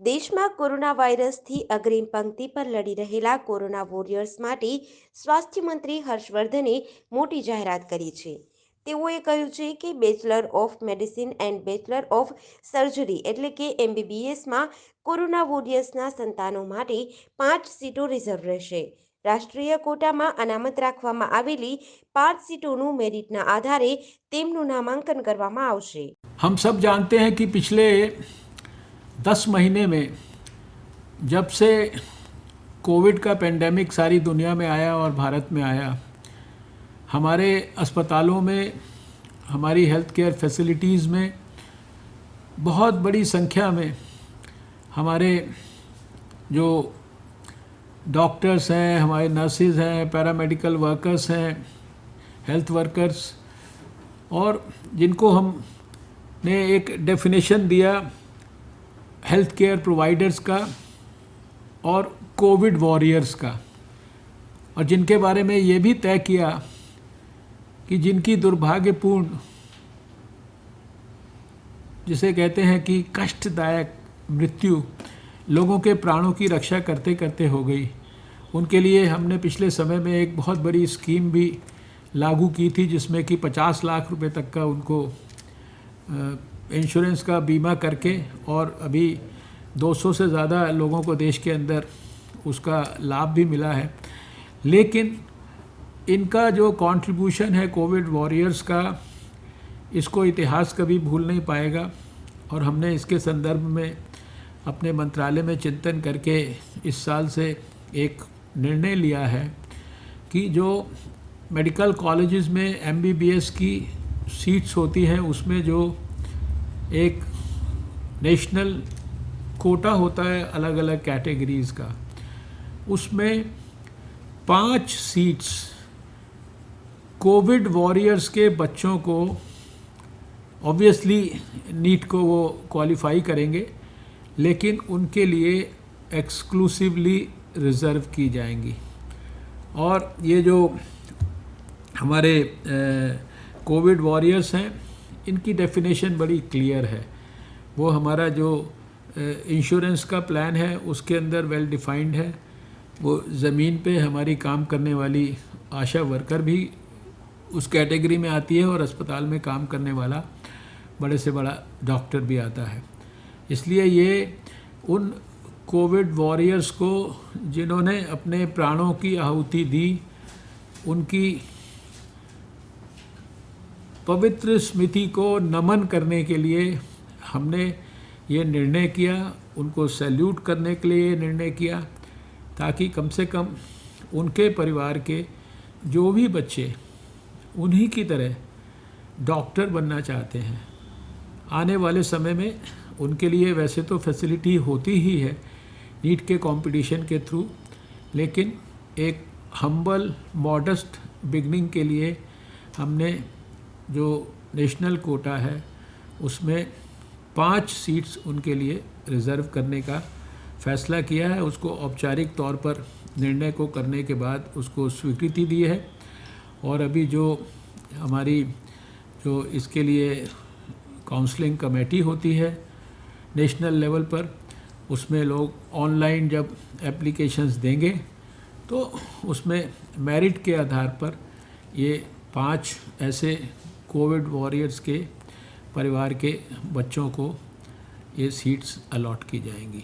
દેશમાં કોરોના વાયરસથી અગ્રિમ પંક્તિ પર લડી રહેલા કોરોના વોરિયર્સ માટે સ્વાસ્થ્ય મંત્રી હર્ષવર્ધને મોટી જાહેરાત કરી છે. તેઓએ કહ્યું છે કે bachelor of medicine and bachelor of surgery એટલે કે MBBSમાં કોરોના વોરિયર્સના સંતાનો માટે 5 સીટો રિઝર્વ રહેશે. રાષ્ટ્રીય કોટામાં અનામત રાખવામાં આવેલી 5 सीटों मेरिटના આધારે તેમનું નામાંકન કરવામાં આવશે. हम सब जानते हैं कि पिछले 10 महीने में जब से कोविड का पेंडेमिक सारी दुनिया में आया और भारत में आया, हमारे अस्पतालों में, हमारी हेल्थ केयर फैसिलिटीज़ में बहुत बड़ी संख्या में हमारे जो डॉक्टर्स हैं, हमारे नर्सेज हैं, पैरामेडिकल वर्कर्स हैं, हेल्थ वर्कर्स, और जिनको हमने एक डेफिनेशन दिया हेल्थ केयर प्रोवाइडर्स का और कोविड वॉरियर्स का, और जिनके बारे में ये भी तय किया कि जिनकी दुर्भाग्यपूर्ण, जिसे कहते हैं कि कष्टदायक मृत्यु लोगों के प्राणों की रक्षा करते करते हो गई, उनके लिए हमने पिछले समय में एक बहुत बड़ी स्कीम भी लागू की थी, जिसमें कि 50 लाख रुपए तक का उनको इंश्योरेंस का बीमा करके, और अभी 200 से ज़्यादा लोगों को देश के अंदर उसका लाभ भी मिला है. लेकिन इनका जो कंट्रीब्यूशन है कोविड वॉरियर्स का, इसको इतिहास कभी भूल नहीं पाएगा. और हमने इसके संदर्भ में अपने मंत्रालय में चिंतन करके इस साल से एक निर्णय लिया है कि जो मेडिकल कॉलेजेस में MBBS की सीट्स होती हैं, उसमें जो एक नेशनल कोटा होता है अलग अलग कैटेगरीज़ का, उसमें 5 सीट्स कोविड वॉरियर्स के बच्चों को, ऑब्वियसली नीट को वो क्वालिफाई करेंगे, लेकिन उनके लिए एक्सक्लूसिवली रिज़र्व की जाएंगी. और ये जो हमारे कोविड वॉरियर्स हैं, इनकी डेफिनेशन बड़ी क्लियर है. वो हमारा जो इंश्योरेंस का प्लान है उसके अंदर वेल डिफाइंड है. वो ज़मीन पे हमारी काम करने वाली आशा वर्कर भी उस कैटेगरी में आती है, और अस्पताल में काम करने वाला बड़े से बड़ा डॉक्टर भी आता है. इसलिए ये उन कोविड वॉरियर्स को जिन्होंने अपने प्राणों की आहुति दी, उनकी पवित्र स्मृति को नमन करने के लिए हमने ये निर्णय किया, उनको सैल्यूट करने के लिए ये निर्णय किया, ताकि कम से कम उनके परिवार के जो भी बच्चे उन्हीं की तरह डॉक्टर बनना चाहते हैं, आने वाले समय में उनके लिए वैसे तो फैसिलिटी होती ही है नीट के कंपटीशन के थ्रू, लेकिन एक हम्बल मॉडेस्ट बिगनिंग के लिए हमने जो नेशनल कोटा है उसमें 5 सीट्स उनके लिए रिज़र्व करने का फ़ैसला किया है. उसको औपचारिक तौर पर निर्णय को करने के बाद उसको स्वीकृति दी है. और अभी जो हमारी जो इसके लिए काउंसलिंग कमेटी होती है नेशनल लेवल पर, उसमें लोग ऑनलाइन जब एप्लीकेशंस देंगे तो उसमें मेरिट के आधार पर ये 5 ऐसे कोविड वॉरियर्स के परिवार के बच्चों को ये सीट्स अलॉट की जाएंगी.